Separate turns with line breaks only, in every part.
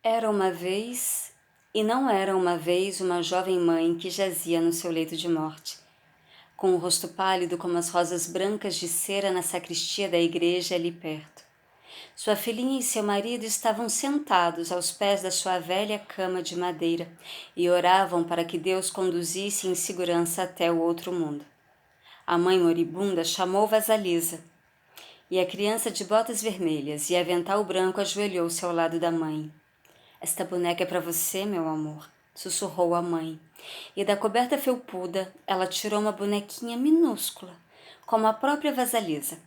Era uma vez, e não era uma vez, uma jovem mãe que jazia no seu leito de morte, com o rosto pálido como as rosas brancas de cera na sacristia da igreja ali perto. Sua filhinha e seu marido estavam sentados aos pés da sua velha cama de madeira e oravam para que Deus conduzisse em segurança até o outro mundo. A mãe moribunda chamou Vasalisa, e a criança de botas vermelhas e avental branco ajoelhou-se ao lado da mãe. Esta boneca é para você, meu amor, sussurrou a mãe, e da coberta felpuda ela tirou uma bonequinha minúscula, como a própria Vasalisa.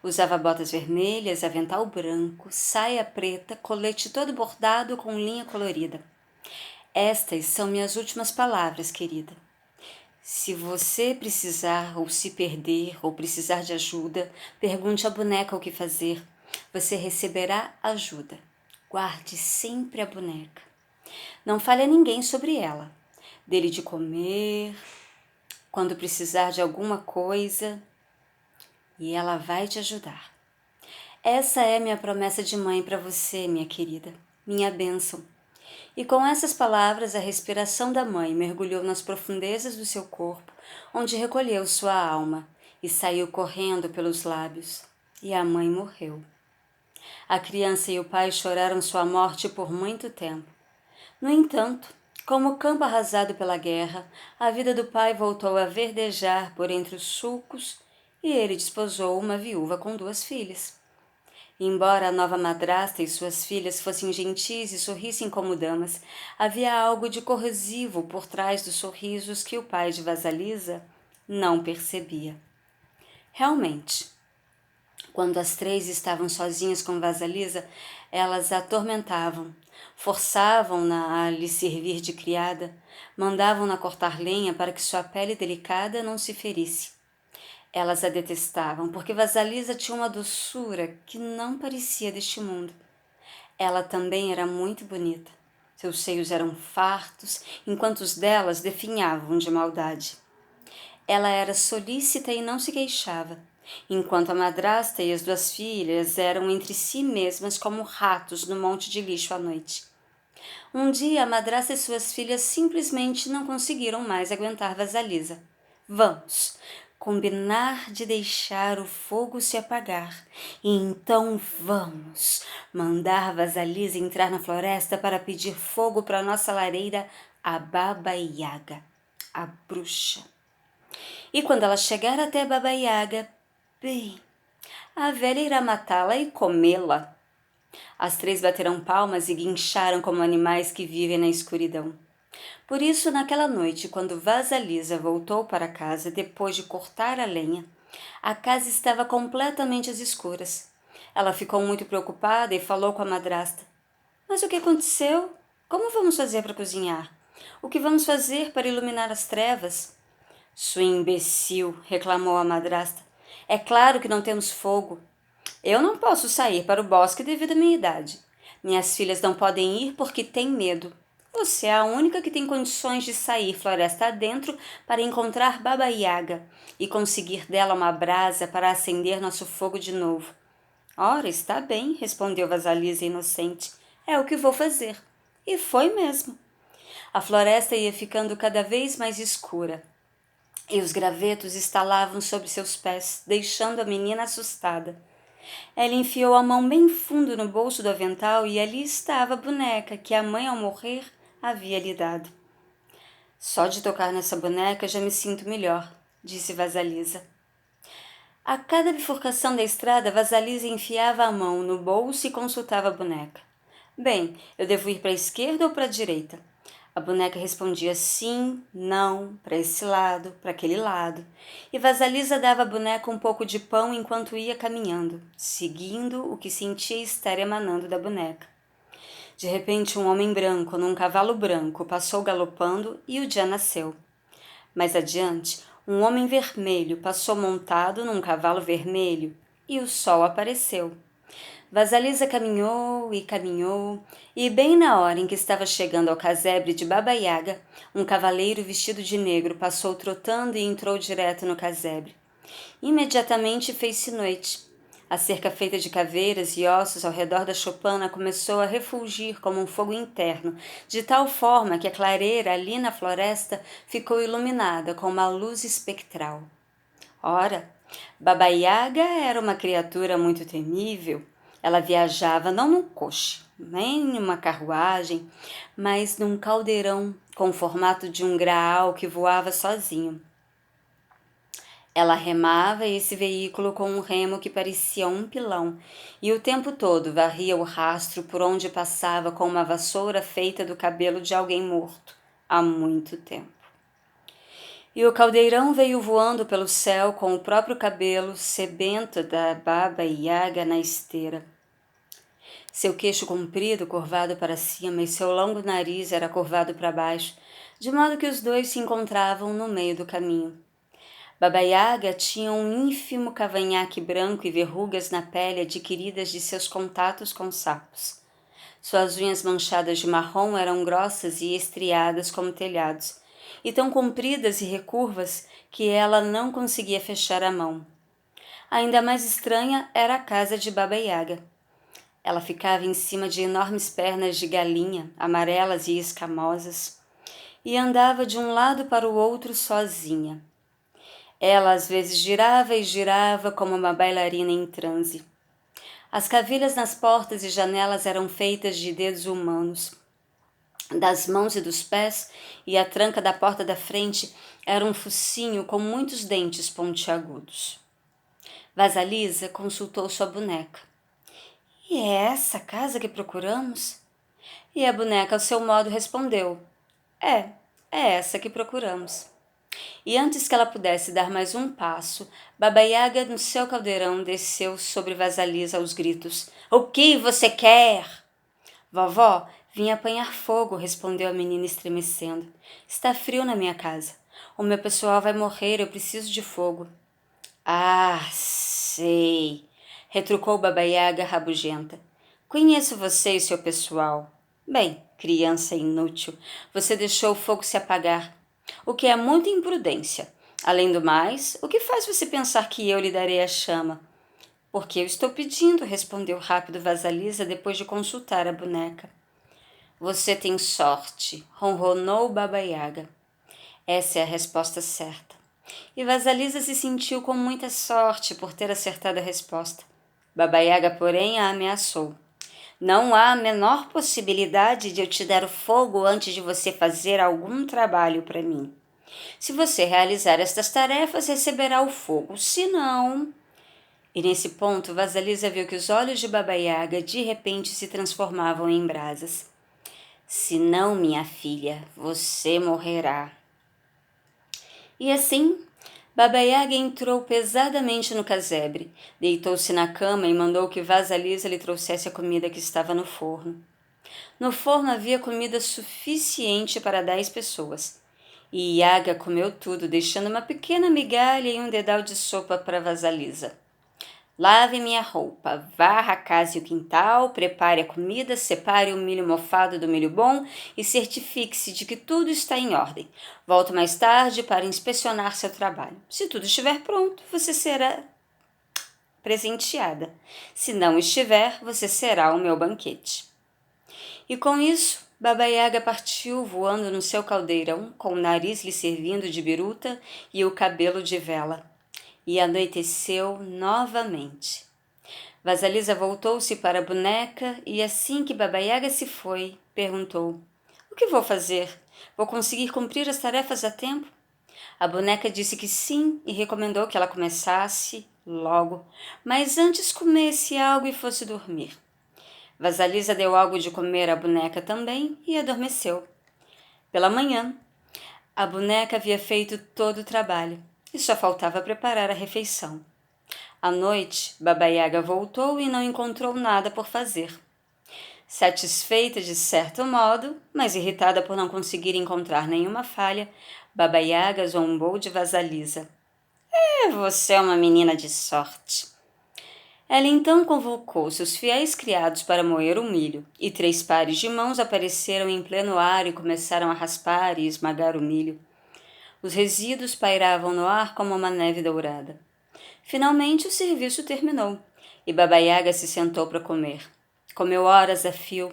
Usava botas vermelhas, avental branco, saia preta, colete todo bordado com linha colorida. Estas são minhas últimas palavras, querida. Se você precisar ou se perder ou precisar de ajuda, pergunte à boneca o que fazer. Você receberá ajuda. Guarde sempre a boneca. Não fale a ninguém sobre ela. Dele de comer, quando precisar de alguma coisa, e ela vai te ajudar. Essa é minha promessa de mãe para você, minha querida, minha bênção. E com essas palavras, a respiração da mãe mergulhou nas profundezas do seu corpo, onde recolheu sua alma e saiu correndo pelos lábios. E a mãe morreu. A criança e o pai choraram sua morte por muito tempo. No entanto, como o campo arrasado pela guerra, a vida do pai voltou a verdejar por entre os sulcos e ele desposou uma viúva com 2 filhas. Embora a nova madrasta e suas filhas fossem gentis e sorrissem como damas, havia algo de corrosivo por trás dos sorrisos que o pai de Vasalisa não percebia. Realmente, quando as 3 estavam sozinhas com Vasalisa, elas a atormentavam, forçavam-na a lhe servir de criada, mandavam-na cortar lenha para que sua pele delicada não se ferisse. Elas a detestavam, porque Vasalisa tinha uma doçura que não parecia deste mundo. Ela também era muito bonita. Seus seios eram fartos, enquanto os delas definhavam de maldade. Ela era solícita e não se queixava, enquanto a madrasta e as 2 filhas eram entre si mesmas como ratos no monte de lixo à noite. Um dia, a madrasta e suas filhas simplesmente não conseguiram mais aguentar Vasalisa. Vamos combinar de deixar o fogo se apagar, e então vamos mandar Vasalisa entrar na floresta para pedir fogo para nossa lareira, a Baba Yaga, a bruxa. E quando ela chegar até Baba Yaga, bem, a velha irá matá-la e comê-la. As 3 bateram palmas e guincharam como animais que vivem na escuridão. Por isso, naquela noite, quando Vasalisa voltou para casa depois de cortar a lenha, a casa estava completamente às escuras. Ela ficou muito preocupada e falou com a madrasta. Mas o que aconteceu? Como vamos fazer para cozinhar? O que vamos fazer para iluminar as trevas? Sua imbecil, reclamou a madrasta. É claro que não temos fogo. Eu não posso sair para o bosque devido à minha idade. Minhas filhas não podem ir porque têm medo. Você é a única que tem condições de sair floresta adentro para encontrar Baba Yaga e conseguir dela uma brasa para acender nosso fogo de novo. Ora, está bem, respondeu Vasalisa inocente. É o que vou fazer. E foi mesmo. A floresta ia ficando cada vez mais escura e os gravetos estalavam sobre seus pés, deixando a menina assustada. Ela enfiou a mão bem fundo no bolso do avental e ali estava a boneca que a mãe, ao morrer, havia lhe dado. Só de tocar nessa boneca já me sinto melhor, disse Vasalisa. A cada bifurcação da estrada, Vasalisa enfiava a mão no bolso e consultava a boneca. Bem, eu devo ir para a esquerda ou para a direita? A boneca respondia sim, não, para esse lado, para aquele lado. E Vasalisa dava à boneca um pouco de pão enquanto ia caminhando, seguindo o que sentia estar emanando da boneca. De repente, um homem branco, num cavalo branco, passou galopando e o dia nasceu. Mais adiante, um homem vermelho passou montado num cavalo vermelho e o sol apareceu. Vasalisa caminhou, e bem na hora em que estava chegando ao casebre de Baba Yaga, um cavaleiro vestido de negro passou trotando e entrou direto no casebre. Imediatamente fez-se noite. A cerca feita de caveiras e ossos ao redor da choupana começou a refulgir como um fogo interno, de tal forma que a clareira ali na floresta ficou iluminada com uma luz espectral. Ora, Baba Yaga era uma criatura muito temível. Ela viajava não num coche, nem numa carruagem, mas num caldeirão com o formato de um graal que voava sozinho. Ela remava esse veículo com um remo que parecia um pilão, e o tempo todo varria o rastro por onde passava com uma vassoura feita do cabelo de alguém morto há muito tempo. E o caldeirão veio voando pelo céu com o próprio cabelo sebento da Baba Yaga na esteira. Seu queixo comprido curvado para cima e seu longo nariz era curvado para baixo, de modo que os dois se encontravam no meio do caminho. Baba Yaga tinha um ínfimo cavanhaque branco e verrugas na pele adquiridas de seus contatos com sapos. Suas unhas manchadas de marrom eram grossas e estriadas como telhados, e tão compridas e recurvas que ela não conseguia fechar a mão. Ainda mais estranha era a casa de Baba Yaga. Ela ficava em cima de enormes pernas de galinha, amarelas e escamosas, e andava de um lado para o outro sozinha. Ela às vezes girava e girava como uma bailarina em transe. As cavilhas nas portas e janelas eram feitas de dedos humanos. Das mãos e dos pés, e a tranca da porta da frente era um focinho com muitos dentes pontiagudos. Vasalisa consultou sua boneca. E é essa casa que procuramos? E a boneca, ao seu modo, respondeu: É essa que procuramos. E antes que ela pudesse dar mais um passo, Baba Yaga no seu caldeirão desceu sobre Vasalisa aos gritos: O que você quer? Vovó, vim apanhar fogo, respondeu a menina estremecendo. Está frio na minha casa. O meu pessoal vai morrer, eu preciso de fogo. Ah, sei, retrucou Baba Yaga rabugenta. Conheço você e seu pessoal. Bem, criança inútil, você deixou o fogo se apagar, o que é muita imprudência. Além do mais, o que faz você pensar que eu lhe darei a chama? Porque eu estou pedindo, respondeu rápido Vasalisa depois de consultar a boneca. Você tem sorte, ronronou Baba Yaga. Essa é a resposta certa. E Vasalisa se sentiu com muita sorte por ter acertado a resposta. Baba Yaga, porém, a ameaçou. Não há a menor possibilidade de eu te dar o fogo antes de você fazer algum trabalho para mim. Se você realizar estas tarefas, receberá o fogo. Se não... E nesse ponto, Vasalisa viu que os olhos de Baba Yaga de repente se transformavam em brasas. Se não, minha filha, você morrerá. E assim, Baba Yaga entrou pesadamente no casebre, deitou-se na cama e mandou que Vasalisa lhe trouxesse a comida que estava no forno. No forno havia comida suficiente para 10 pessoas. E Yaga comeu tudo, deixando uma pequena migalha e um dedal de sopa para Vasalisa. Lave minha roupa, varra a casa e o quintal, prepare a comida, separe o milho mofado do milho bom e certifique-se de que tudo está em ordem. Volto mais tarde para inspecionar seu trabalho. Se tudo estiver pronto, você será presenteada. Se não estiver, você será o meu banquete. E com isso, Baba Yaga partiu voando no seu caldeirão, com o nariz lhe servindo de biruta e o cabelo de vela. E anoiteceu novamente. Vasalisa voltou-se para a boneca e assim que Baba Yaga se foi, perguntou: O que vou fazer? Vou conseguir cumprir as tarefas a tempo? A boneca disse que sim e recomendou que ela começasse logo, mas antes comesse algo e fosse dormir. Vasalisa deu algo de comer à boneca também e adormeceu. Pela manhã, a boneca havia feito todo o trabalho e só faltava preparar a refeição. À noite, Baba Yaga voltou e não encontrou nada por fazer. Satisfeita de certo modo, mas irritada por não conseguir encontrar nenhuma falha, Baba Yaga zombou de Vasalisa. Você é uma menina de sorte. Ela então convocou seus fiéis criados para moer o milho, e 3 pares de mãos apareceram em pleno ar e começaram a raspar e esmagar o milho. Os resíduos pairavam no ar como uma neve dourada. Finalmente o serviço terminou, e Baba Yaga se sentou para comer. Comeu horas a fio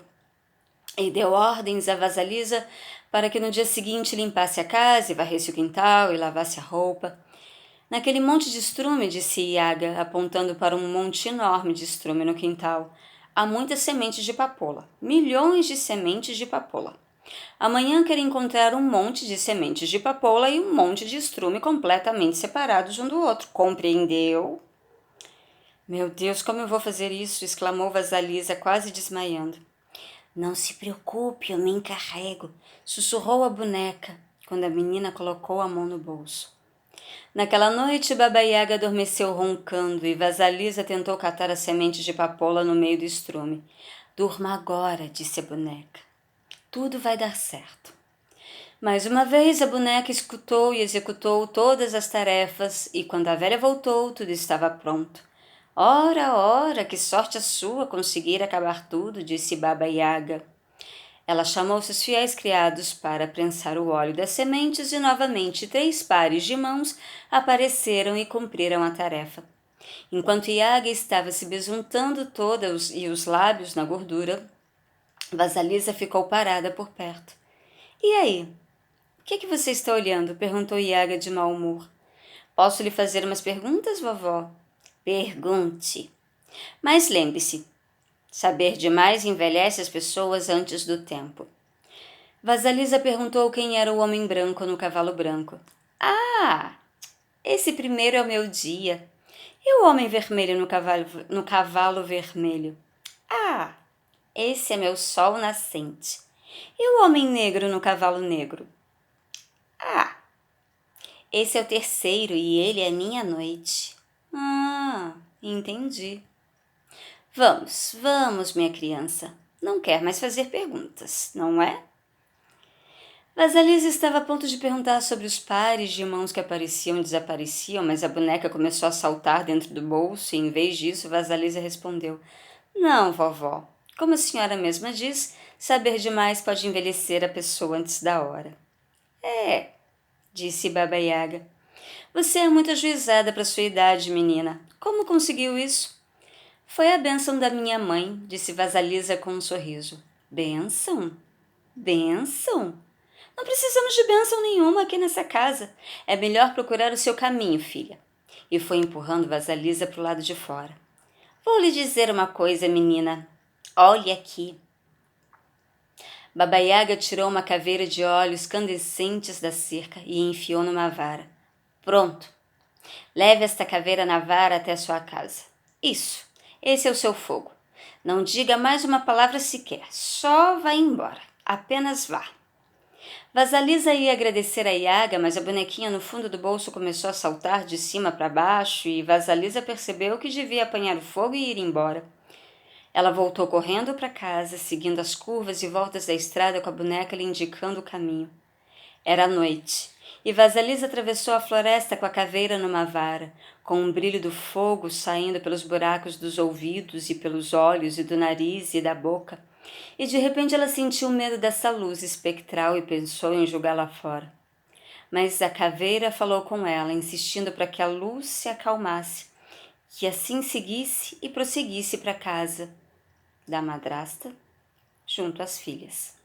e deu ordens a Vasalisa para que no dia seguinte limpasse a casa e varresse o quintal e lavasse a roupa. Naquele monte de estrume, disse Yaga, apontando para um monte enorme de estrume no quintal, há muitas sementes de papoula, milhões de sementes de papoula. Amanhã quero encontrar um monte de sementes de papoula e um monte de estrume completamente separados um do outro. Compreendeu? Meu Deus, como eu vou fazer isso? Exclamou Vasalisa, quase desmaiando. Não se preocupe, eu me encarrego, sussurrou a boneca, quando a menina colocou a mão no bolso. Naquela noite, Baba Yaga adormeceu roncando e Vasalisa tentou catar as sementes de papoula no meio do estrume. Durma agora, disse a boneca. Tudo vai dar certo. Mais uma vez, a boneca escutou e executou todas as tarefas, e quando a velha voltou, tudo estava pronto. Ora, ora, que sorte a sua conseguir acabar tudo, disse Baba Yaga. Ela chamou seus fiéis criados para prensar o óleo das sementes e novamente 3 pares de mãos apareceram e cumpriram a tarefa. Enquanto Yaga estava se besuntando toda e os lábios na gordura, Vasalisa ficou parada por perto. E aí? O que você está olhando? Perguntou Yaga de mau humor. Posso lhe fazer umas perguntas, vovó? Pergunte. Mas lembre-se, saber demais envelhece as pessoas antes do tempo. Vasalisa perguntou quem era o homem branco no cavalo branco. Ah, esse primeiro é o meu dia. E o homem vermelho no cavalo vermelho? Ah, esse é meu sol nascente. E o homem negro no cavalo negro? Ah, esse é o terceiro e ele é minha noite. Ah, entendi. Vamos, vamos, minha criança. Não quer mais fazer perguntas, não é? Vasalisa estava a ponto de perguntar sobre os pares de mãos que apareciam e desapareciam, mas a boneca começou a saltar dentro do bolso e, em vez disso, Vasalisa respondeu: Não, vovó. Como a senhora mesma diz, saber demais pode envelhecer a pessoa antes da hora. É, disse Baba Yaga. Você é muito ajuizada para sua idade, menina. Como conseguiu isso? Foi a bênção da minha mãe, disse Vasalisa com um sorriso. Bênção? Bênção? Não precisamos de bênção nenhuma aqui nessa casa. É melhor procurar o seu caminho, filha. E foi empurrando Vasalisa para o lado de fora. Vou lhe dizer uma coisa, menina. Olhe aqui. Baba Yaga tirou uma caveira de olhos candescentes da cerca e enfiou numa vara. Pronto. Leve esta caveira na vara até sua casa. Isso. Esse é o seu fogo. Não diga mais uma palavra sequer. Só vá embora. Apenas vá. Vasalisa ia agradecer a Yaga, mas a bonequinha no fundo do bolso começou a saltar de cima para baixo e Vasalisa percebeu que devia apanhar o fogo e ir embora. Ela voltou correndo para casa, seguindo as curvas e voltas da estrada com a boneca lhe indicando o caminho. Era noite, e Vasalisa atravessou a floresta com a caveira numa vara, com o brilho do fogo saindo pelos buracos dos ouvidos e pelos olhos e do nariz e da boca, e de repente ela sentiu medo dessa luz espectral e pensou em jogá-la fora. Mas a caveira falou com ela, insistindo para que a luz se acalmasse, que assim seguisse e prosseguisse para casa da madrasta, junto às filhas.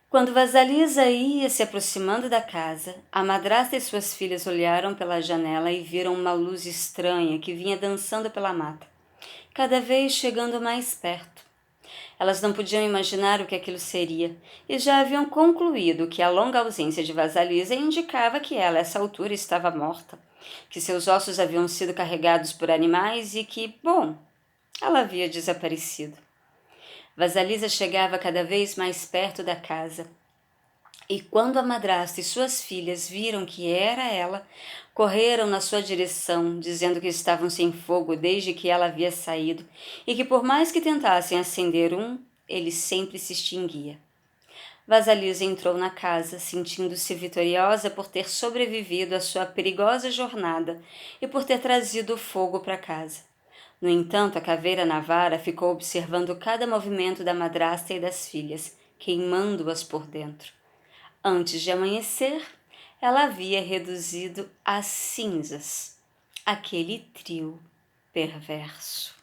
Quando Vasalisa ia se aproximando da casa, a madrasta e suas filhas olharam pela janela e viram uma luz estranha que vinha dançando pela mata, cada vez chegando mais perto. Elas não podiam imaginar o que aquilo seria e já haviam concluído que a longa ausência de Vasalisa indicava que ela, a essa altura, estava morta, que seus ossos haviam sido carregados por animais e que, bom, ela havia desaparecido. Vasalisa chegava cada vez mais perto da casa. E quando a madrasta e suas filhas viram que era ela, correram na sua direção, dizendo que estavam sem fogo desde que ela havia saído e que por mais que tentassem acender um, ele sempre se extinguia. Vasalisa entrou na casa, sentindo-se vitoriosa por ter sobrevivido à sua perigosa jornada e por ter trazido o fogo para casa. No entanto, a caveira na vara ficou observando cada movimento da madrasta e das filhas, queimando-as por dentro. Antes de amanhecer, ela havia reduzido a cinzas aquele trio perverso.